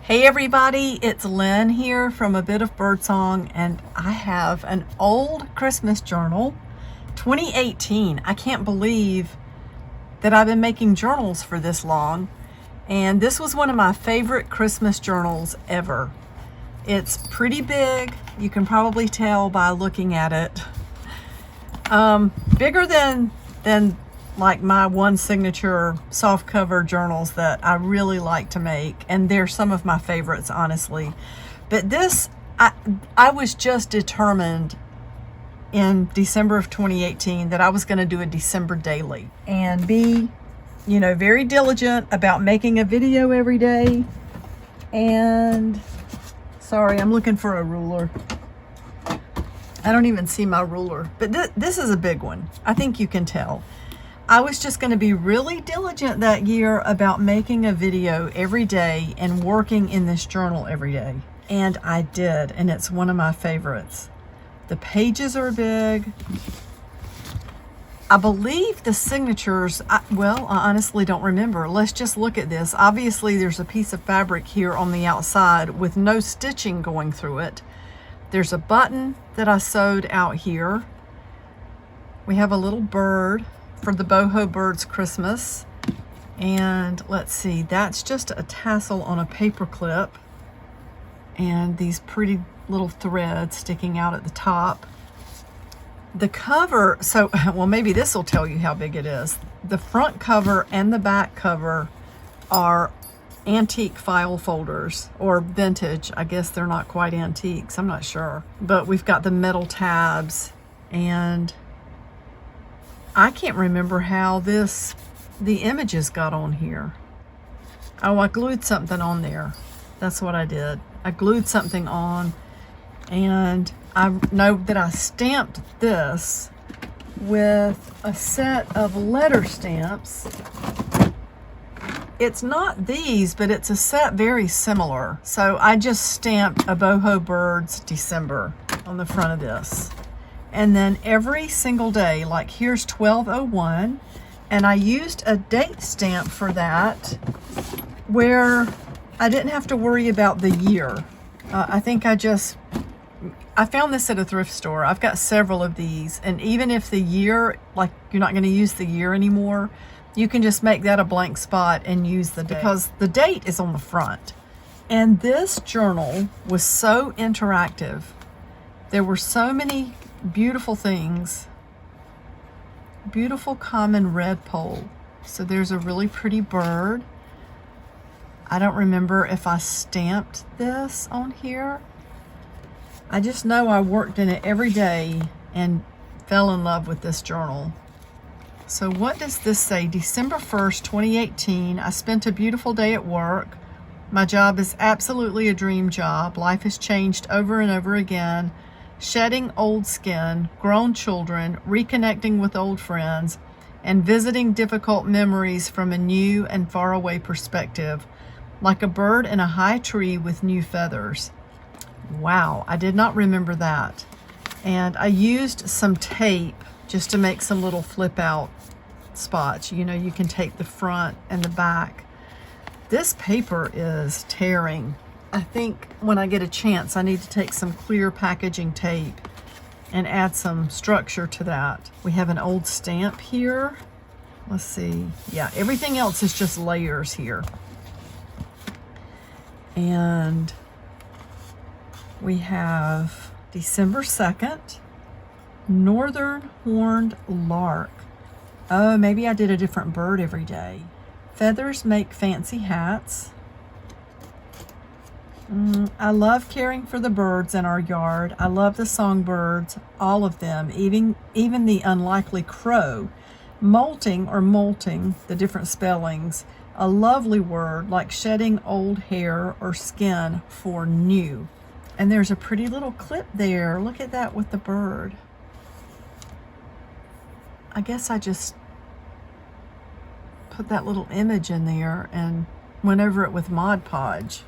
Hey everybody, it's Lynn here from A Bit of Birdsong, and I have an old Christmas journal, 2018. I can't believe that I've been making journals for this long, and this was one of my favorite Christmas journals ever. It's pretty big, you can probably tell by looking at it. Bigger than like my one signature soft cover journals that I really like to make, and they're some of my favorites, honestly. But this, I was just determined in December of 2018 that I was going to do a December daily and be, very diligent about making a video every day. And sorry, I'm looking for a ruler. I don't even see my ruler, but this is a big one. I think you can tell. I was just going to be really diligent that year about making a video every day and working in this journal every day. And I did, and it's one of my favorites. The pages are big. I believe the signatures, I honestly don't remember. Let's just look at this. Obviously, there's a piece of fabric here on the outside with no stitching going through it. There's a button that I sewed out here. We have a little bird for the boho bird's Christmas. And let's see, that's just a tassel on a paper clip. And these pretty little threads sticking out at the top. The cover, maybe this will tell you how big it is. The front cover and the back cover are antique file folders, or vintage. I guess they're not quite antiques, I'm not sure. But we've got the metal tabs, and I can't remember how the images got on here. Oh, I glued something on there. That's what I did. I glued something on, and I know that I stamped this with a set of letter stamps. It's not these, but it's a set very similar. So I just stamped a boho bird's December on the front of this. And then every single day, like here's 12/01, and I used a date stamp for that where I didn't have to worry about the year. I found this at a thrift store. I've got several of these, and even if the year, like you're not going to use the year anymore, you can just make that a blank spot and use the date, because the date is on the front. And this journal was so interactive. There were so many beautiful things. Beautiful common redpoll. So there's a really pretty bird. I don't remember if I stamped this on here. I just know I worked in it every day and fell in love with this journal. So what does this say? December 1st, 2018. I spent a beautiful day at work. My job is absolutely a dream job. Life has changed over and over again. Shedding old skin, grown children, reconnecting with old friends, and visiting difficult memories from a new and faraway perspective, like a bird in a high tree with new feathers. Wow, I did not remember that. And I used some tape just to make some little flip out spots. You can take the front and the back. This paper is tearing. I think when I get a chance, I need to take some clear packaging tape and add some structure to that. We have an old stamp here. Let's see. Yeah, everything else is just layers here. And we have December 2nd, northern horned lark. Oh, maybe I did a different bird every day. Feathers make fancy hats. I love caring for the birds in our yard. I love the songbirds, all of them, even the unlikely crow. Molting or molting, the different spellings, a lovely word like shedding old hair or skin for new. And there's a pretty little clip there. Look at that with the bird. I guess I just put that little image in there and went over it with Mod Podge.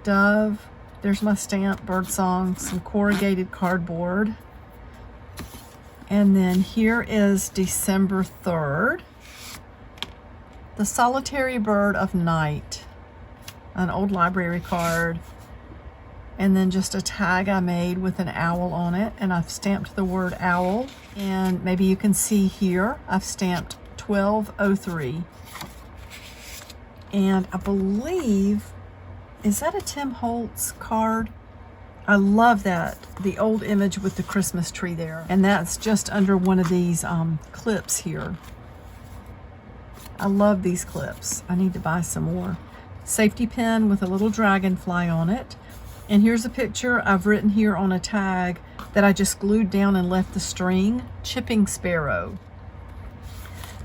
Dove, there's my stamp, birdsong, some corrugated cardboard. And then here is December 3rd. The Solitary Bird of Night, an old library card, and then just a tag I made with an owl on it, and I've stamped the word owl, and maybe you can see here I've stamped 1203, and I believe, is that a Tim Holtz card? I love that, the old image with the Christmas tree there, and that's just under one of these clips here. I love these clips. I need to buy some more. Safety pin with a little dragonfly on it. And here's a picture I've written here on a tag that I just glued down and left the string. Chipping Sparrow.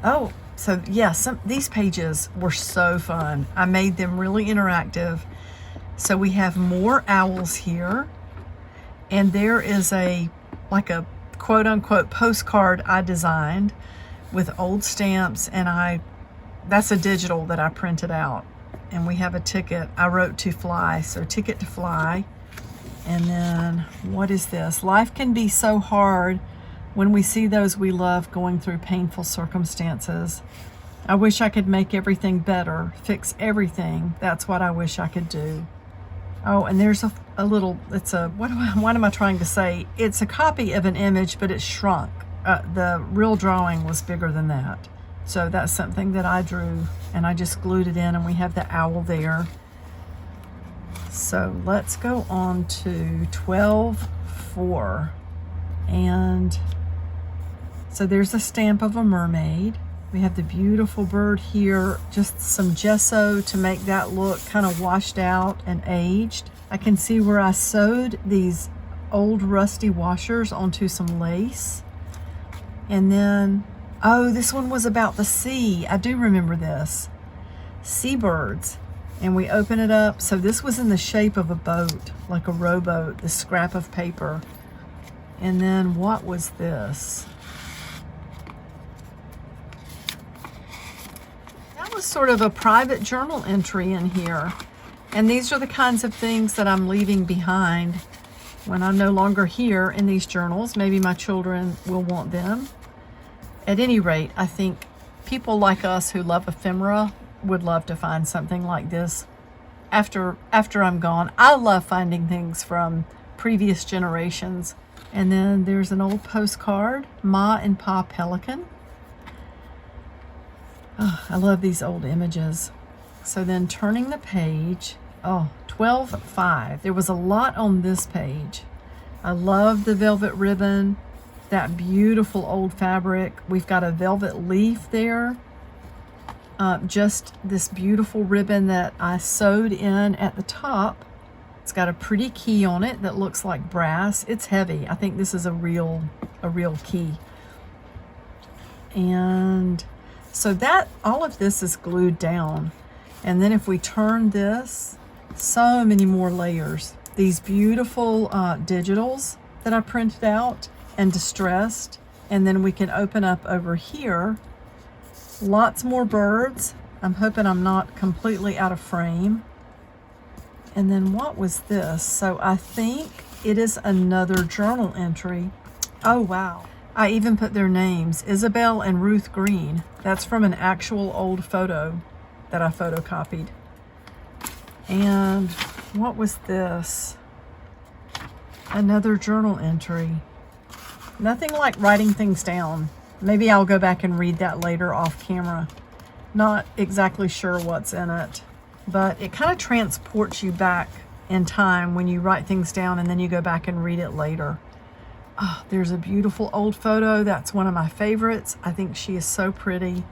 Oh, so yeah, these pages were so fun. I made them really interactive. So we have more owls here. And there is like a quote unquote postcard I designed with old stamps, and that's a digital that I printed out. And we have a ticket. I wrote to fly, so ticket to fly. And then what is this? Life can be so hard when we see those we love going through painful circumstances. I wish I could make everything better, fix everything. That's what I wish I could do. Oh, and there's a little, what am I trying to say? It's a copy of an image, but it's shrunk. The real drawing was bigger than that. So that's something that I drew, and I just glued it in, and we have the owl there. So let's go on to 12-4. And so there's a stamp of a mermaid. We have the beautiful bird here, just some gesso to make that look kind of washed out and aged. I can see where I sewed these old rusty washers onto some lace. And then, oh, this one was about the sea. I do remember this. Seabirds. And we open it up. So this was in the shape of a boat, like a rowboat, this scrap of paper. And then what was this? That was sort of a private journal entry in here. And these are the kinds of things that I'm leaving behind when I'm no longer here in these journals. Maybe my children will want them. At any rate, I think people like us who love ephemera would love to find something like this after I'm gone. I love finding things from previous generations. And then there's an old postcard, Ma and Pa Pelican. Oh, I love these old images. So then turning the page, 12-5. There was a lot on this page. I love the velvet ribbon, that beautiful old fabric. We've got a velvet leaf there. Just this beautiful ribbon that I sewed in at the top. It's got a pretty key on it that looks like brass. It's heavy. I think this is a real key. And so that all of this is glued down. And then if we turn this, so many more layers. These beautiful digitals that I printed out and distressed. And then we can open up over here. Lots more birds. I'm hoping I'm not completely out of frame. And then what was this? So I think it is another journal entry. Oh, wow. I even put their names, Isabel and Ruth Green. That's from an actual old photo that I photocopied. And what was this? Another journal entry. Nothing like writing things down. Maybe I'll go back and read that later off camera. Not exactly sure what's in it, but it kind of transports you back in time when you write things down and then you go back and read it later. Oh, there's a beautiful old photo. That's one of my favorites. I think she is so pretty.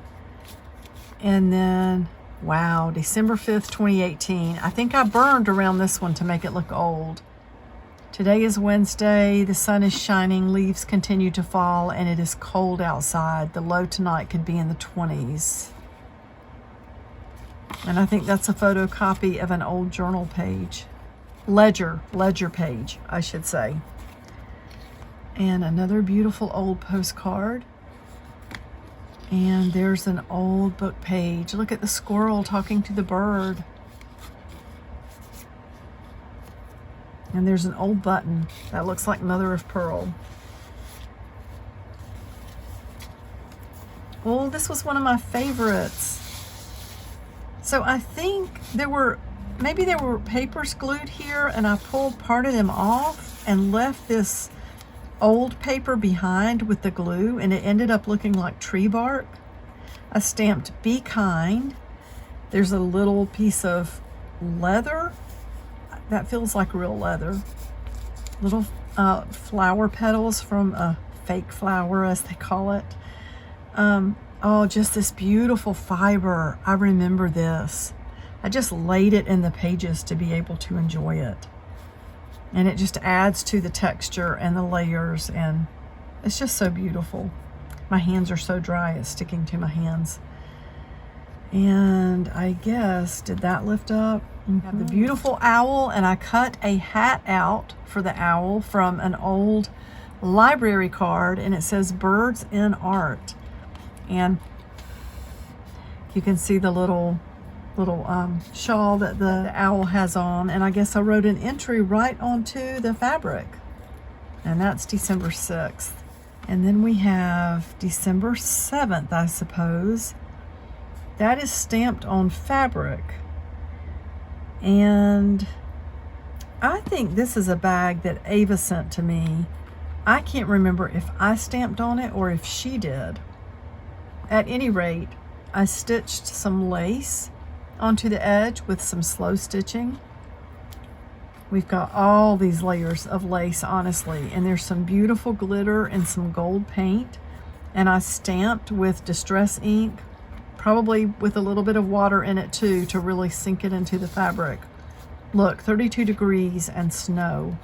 And then, wow, December 5th, 2018. I think I burned around this one to make it look old. Today is Wednesday. The sun is shining. Leaves continue to fall, and it is cold outside. The low tonight could be in the 20s. And I think that's a photocopy of an old journal page. Ledger page, I should say. And another beautiful old postcard. And there's an old book page. Look at the squirrel talking to the bird. And there's an old button that looks like mother of pearl. Oh, this was one of my favorites. So I think maybe there were papers glued here, and I pulled part of them off and left this old paper behind with the glue, and it ended up looking like tree bark. I stamped "Be Kind." There's a little piece of leather. That feels like real leather. Little flower petals from a fake flower, as they call it. Oh, just this beautiful fiber. I remember this. I just laid it in the pages to be able to enjoy it. And it just adds to the texture and the layers, and it's just so beautiful. My hands are so dry, it's sticking to my hands. And I guess, did that lift up? We have the beautiful owl, and I cut a hat out for the owl from an old library card, and it says "Birds in Art." And you can see the little shawl that the owl has on, and I guess I wrote an entry right onto the fabric, and that's December 6th. And then we have December 7th, I suppose. That is stamped on fabric, and I think this is a bag that Ava sent to me. I can't remember if I stamped on it or if she did. At any rate, I stitched some lace onto the edge with some slow stitching. We've got all these layers of lace, honestly, and there's some beautiful glitter and some gold paint, and I stamped with distress ink, probably with a little bit of water in it too, to really sink it into the fabric. Look, 32 degrees and snow.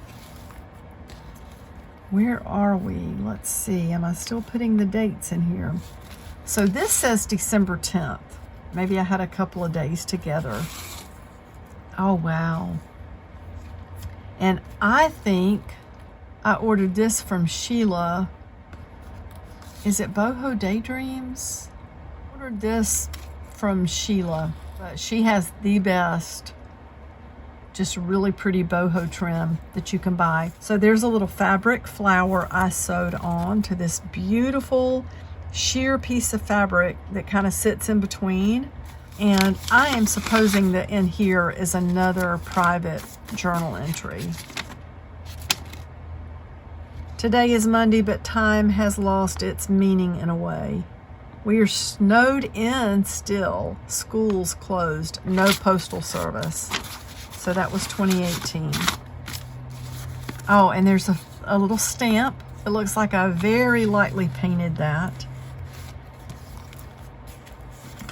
Where are we? Let's see, am I still putting the dates in here? So this says December 10th. Maybe I had a couple of days together. Oh, wow. And I think I ordered this from Sheila. Is it Boho Daydreams? I ordered this from Sheila. But she has the best, just really pretty boho trim that you can buy. So there's a little fabric flower I sewed on to this beautiful sheer piece of fabric that kind of sits in between, and I am supposing that in here is another private journal entry. Today is Monday, but time has lost its meaning in a way. We are snowed in still. School's closed. No postal service. So that was 2018. Oh, and there's a little stamp. It looks like I very lightly painted that.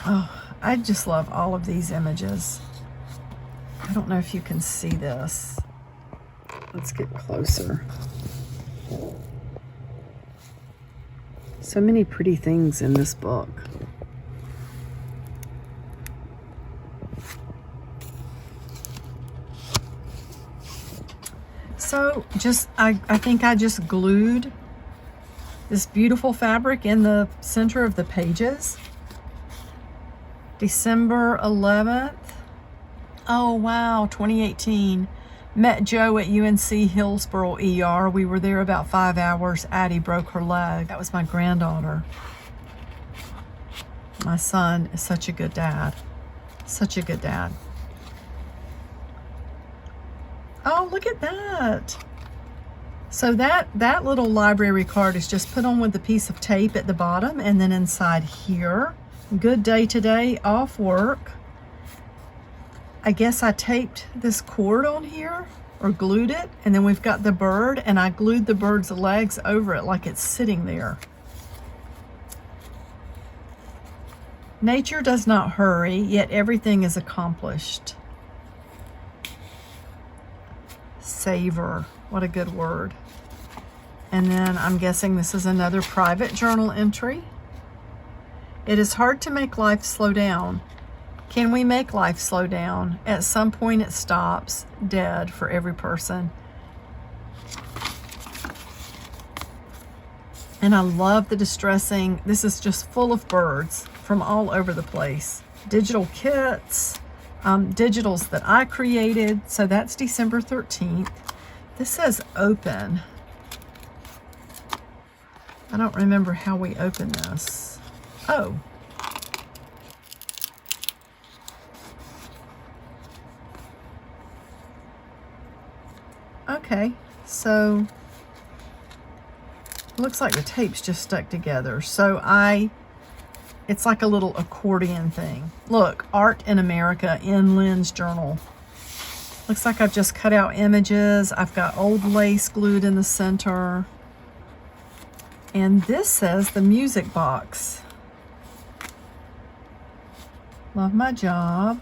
Oh, I just love all of these images. I don't know if you can see this. Let's get closer. So many pretty things in this book. So I think I just glued this beautiful fabric in the center of the pages. December 11th. Oh, wow, 2018. Met Joe at UNC Hillsborough ER. We were there about 5 hours. Addie broke her leg. That was my granddaughter. My son is such a good dad. Such a good dad. Oh, look at that. So that little library card is just put on with a piece of tape at the bottom, and then inside here, good day today, off work. I guess I taped this cord on here or glued it, and then we've got the bird, and I glued the bird's legs over it like it's sitting there. Nature does not hurry, yet everything is accomplished. Savor, what a good word. And then I'm guessing this is another private journal entry. It is hard to make life slow down. Can we make life slow down? At some point it stops, dead for every person. And I love the distressing. This is just full of birds from all over the place. Digital kits, digitals that I created. So that's December 13th. This says open. I don't remember how we open this. Oh. Okay, so it looks like the tape's just stuck together. So it's like a little accordion thing. Look, Art in America in Lynn's journal. Looks like I've just cut out images. I've got old lace glued in the center. And this says the music box. Love my job.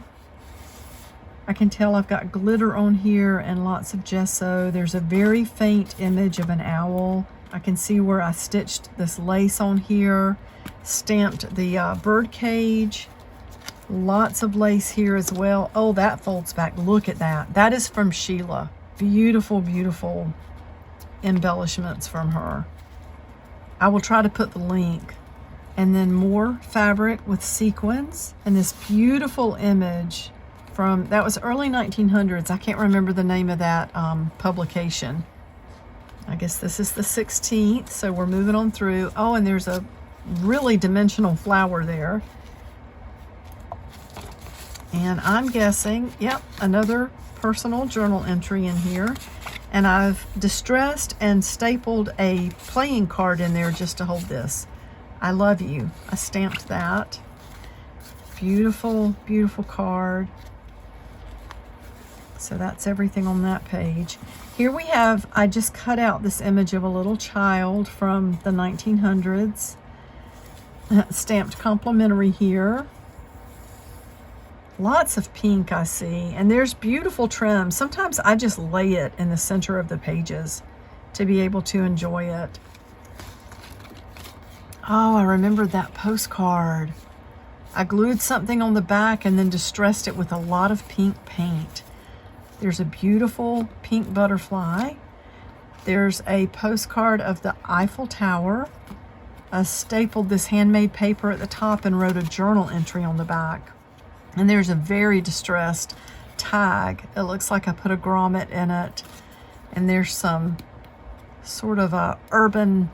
I can tell I've got glitter on here and lots of gesso. There's a very faint image of an owl. I can see where I stitched this lace on here. Stamped the bird cage. Lots of lace here as well. Oh, that folds back. Look at that. That is from Sheila. Beautiful, beautiful embellishments from her. I will try to put the link. And then more fabric with sequins. And this beautiful image from, that was early 1900s. I can't remember the name of that publication. I guess this is the 16th, so we're moving on through. Oh, and there's a really dimensional flower there. And I'm guessing, yep, another personal journal entry in here. And I've distressed and stapled a playing card in there just to hold this. I love you. I stamped that. Beautiful, beautiful card. So that's everything on that page. Here we have, I just cut out this image of a little child from the 1900s. Stamped complimentary here. Lots of pink I see, and there's beautiful trim. Sometimes I just lay it in the center of the pages to be able to enjoy it. Oh, I remembered that postcard. I glued something on the back and then distressed it with a lot of pink paint. There's a beautiful pink butterfly. There's a postcard of the Eiffel Tower. I stapled this handmade paper at the top and wrote a journal entry on the back. And there's a very distressed tag. It looks like I put a grommet in it. And there's some sort of a urban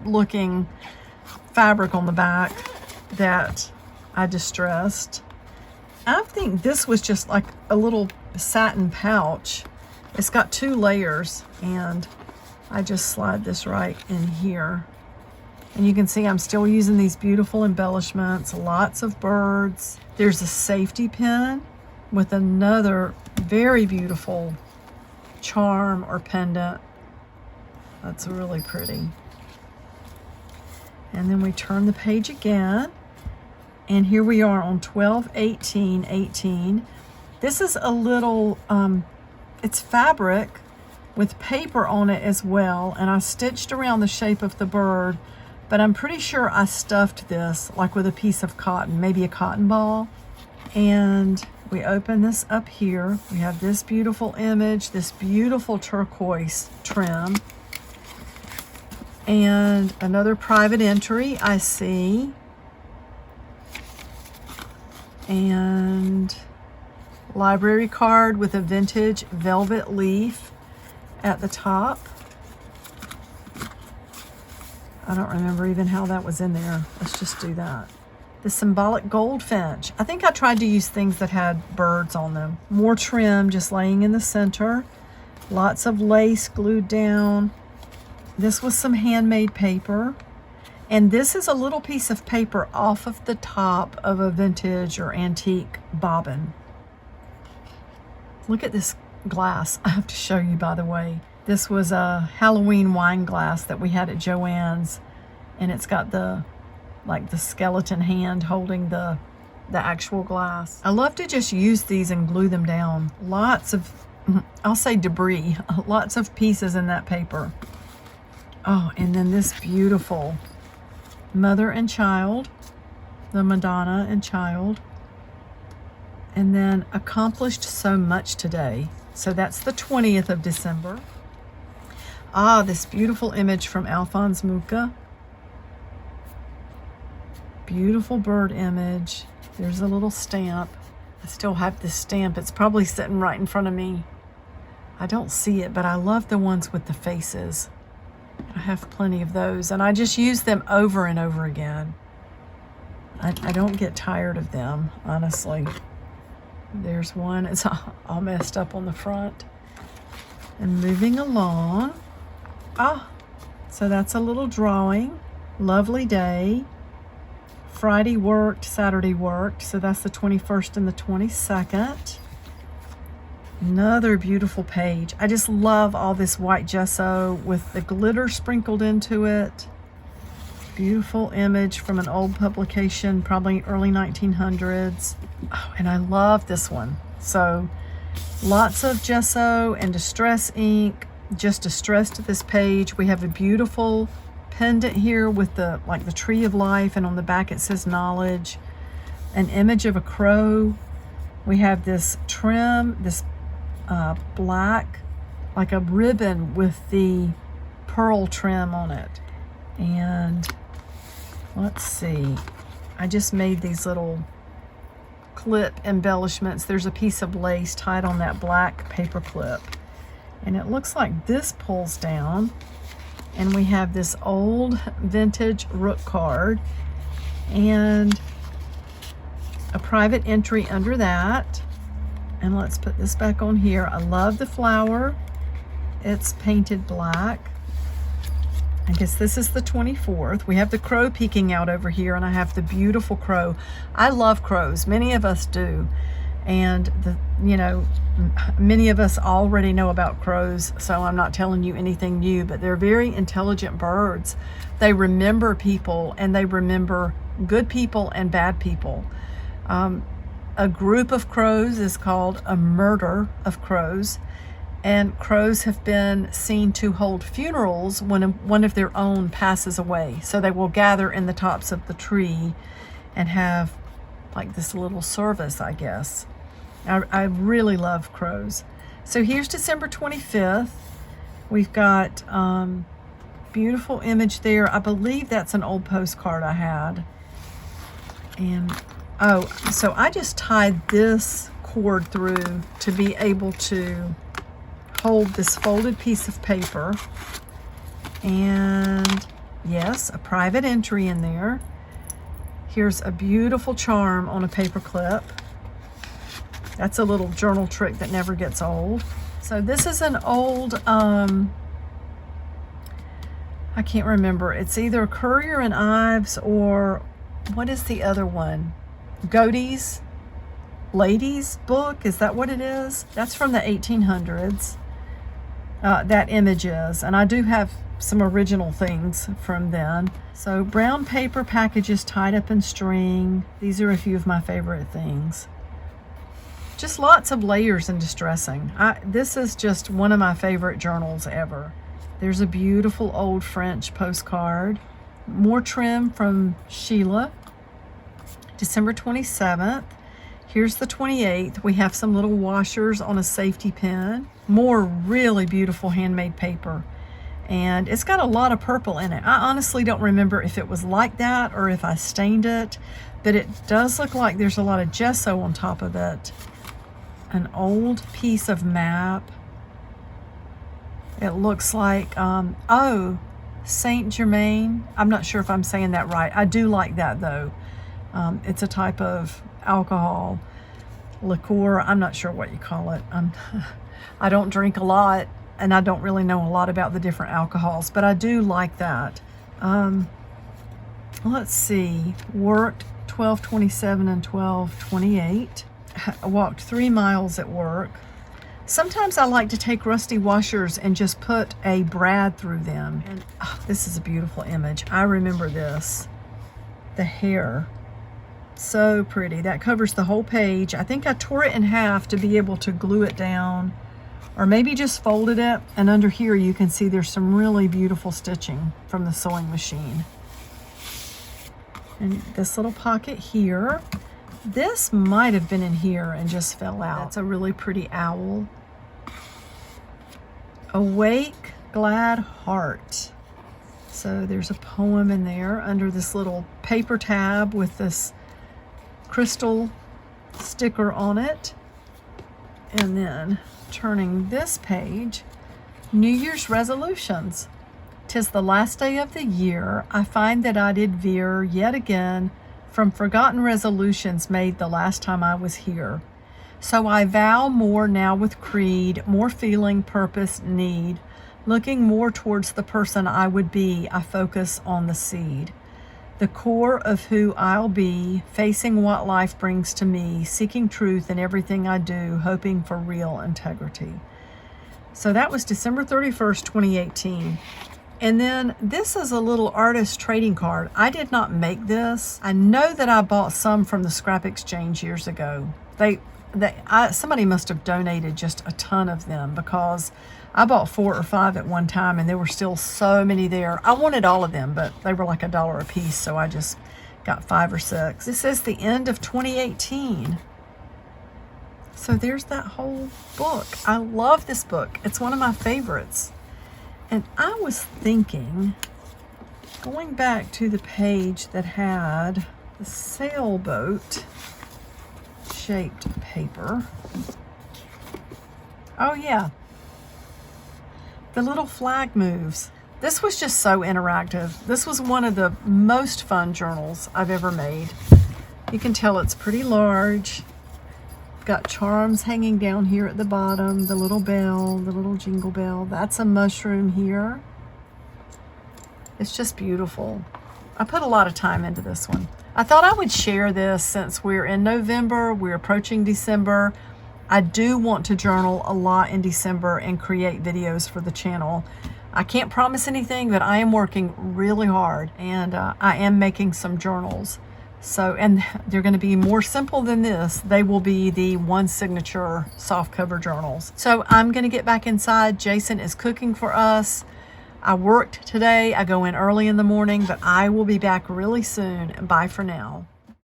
looking fabric on the back that I distressed. I think this was just like a little satin pouch. It's got 2 layers, and I just slide this right in here. And you can see I'm still using these beautiful embellishments, lots of birds. There's a safety pin with another very beautiful charm or pendant. That's really pretty. And then we turn the page again. And here we are on 12/18/18. This is a little, it's fabric with paper on it as well. And I stitched around the shape of the bird. But I'm pretty sure I stuffed this like with a piece of cotton, maybe a cotton ball. And we open this up here. We have this beautiful image, this beautiful turquoise trim. And another private entry I see. And library card with a vintage velvet leaf at the top. I don't remember even how that was in there. Let's just do that. The symbolic goldfinch. I think I tried to use things that had birds on them. More trim just laying in the center. Lots of lace glued down. This was some handmade paper. And this is a little piece of paper off of the top of a vintage or antique bobbin. Look at this glass. I have to show you, by the way. This was a Halloween wine glass that we had at Joann's, and it's got the skeleton hand holding the actual glass. I love to just use these and glue them down. Lots of, I'll say debris, lots of pieces in that paper. Oh, and then this beautiful mother and child, the Madonna and child. And then accomplished so much today. So that's the 20th of December. Ah, this beautiful image from Alphonse Mucha. Beautiful bird image. There's a little stamp. I still have this stamp. It's probably sitting right in front of me. I don't see it, but I love the ones with the faces. I have plenty of those, and I just use them over and over again. I don't get tired of them, honestly. There's one. It's all messed up on the front. And moving along. So that's a little drawing. Lovely day. Friday worked, Saturday worked. So that's the 21st and the 22nd. Another beautiful page. I just love all this white gesso with the glitter sprinkled into it. Beautiful image from an old publication, probably early 1900s. Oh, and I love this one. So lots of gesso and distress ink, just distressed this page. We have a beautiful pendant here with the tree of life, and on the back it says knowledge. An image of a crow. We have this trim, this black, like a ribbon with the pearl trim on it. And let's see, I just made these little clip embellishments. There's a piece of lace tied on that black paper clip, and it looks like this pulls down, and we have this old vintage rook card and a private entry under that. And let's put this back on here. I love the flower. It's painted black. I guess this is the 24th. We have the crow peeking out over here, and I have the beautiful crow. I love crows. Many of us do. And many of us already know about crows, so I'm not telling you anything new, but they're very intelligent birds. They remember people, and they remember good people and bad people. A group of crows is called a murder of crows, and crows have been seen to hold funerals when one of their own passes away. So they will gather in the tops of the tree and have like this little service, I guess. I really love crows. So here's December 25th. We've got beautiful image there. I believe that's an old postcard I had. And so I just tied this cord through to be able to hold this folded piece of paper. And yes, a private entry in there. Here's a beautiful charm on a paper clip. That's a little journal trick that never gets old. So this is an old, I can't remember. It's either Currier and Ives, or what is the other one? Godey's Ladies book, is that what it is? That's from the 1800s. That image is, and I do have some original things from then. So brown paper packages tied up in string. These are a few of my favorite things. Just lots of layers and distressing. This is just one of my favorite journals ever. There's a beautiful old French postcard. More trim from Sheila. December 27th. Here's the 28th. We have some little washers on a safety pin. More really beautiful handmade paper. And it's got a lot of purple in it. I honestly don't remember if it was like that or if I stained it, but it does look like there's a lot of gesso on top of it. An old piece of map. It looks like, Saint Germain. I'm not sure if I'm saying that right. I do like that though. It's a type of alcohol, liqueur. I'm not sure what you call it. I don't drink a lot, and I don't really know a lot about the different alcohols, but I do like that. Let's see. Worked 12:27 and 12:28. I walked 3 miles at work. Sometimes I like to take rusty washers and just put a brad through them. And this is a beautiful image. I remember this. The hair. So pretty. That covers the whole page. I think I tore it in half to be able to glue it down, or maybe just folded it. And under here you can see there's some really beautiful stitching from the sewing machine. And this little pocket here. This might have been in here and just fell out. That's a really pretty owl. Awake, glad heart. So there's a poem in there under this little paper tab with this crystal sticker on it. And then turning this page, New Year's resolutions. 'Tis the last day of the year. I find that I did veer yet again from forgotten resolutions made the last time I was here. So I vow more now with creed, more feeling, purpose, need. Looking more towards the person I would be, I focus on the seed. The core of who I'll be, facing what life brings to me, seeking truth in everything I do, hoping for real integrity. So that was December 31st, 2018. And then this is a little artist trading card. I did not make this. I know that I bought some from the Scrap Exchange years ago. Somebody must have donated just a ton of them, because I bought 4 or 5 at one time and there were still so many there. I wanted all of them, but they were like $1 a piece, so I just got 5 or 6. This is the end of 2018. So there's that whole book. I love this book. It's one of my favorites. And I was thinking, going back to the page that had the sailboat shaped paper. Oh yeah, the little flag moves. This was just so interactive. This was one of the most fun journals I've ever made. You can tell it's pretty large. Got charms hanging down here at the bottom, the little bell, the little jingle bell. That's a mushroom here. It's just beautiful. I put a lot of time into this one. I thought I would share this since we're in November, we're approaching December. I do want to journal a lot in December and create videos for the channel. I can't promise anything, but I am working really hard, and I am making some journals. So, and they're going to be more simple than this. They will be the one signature soft cover journals. So I'm going to get back inside. Jason is cooking for us. I worked today. I go in early in the morning, but I will be back really soon. Bye for now.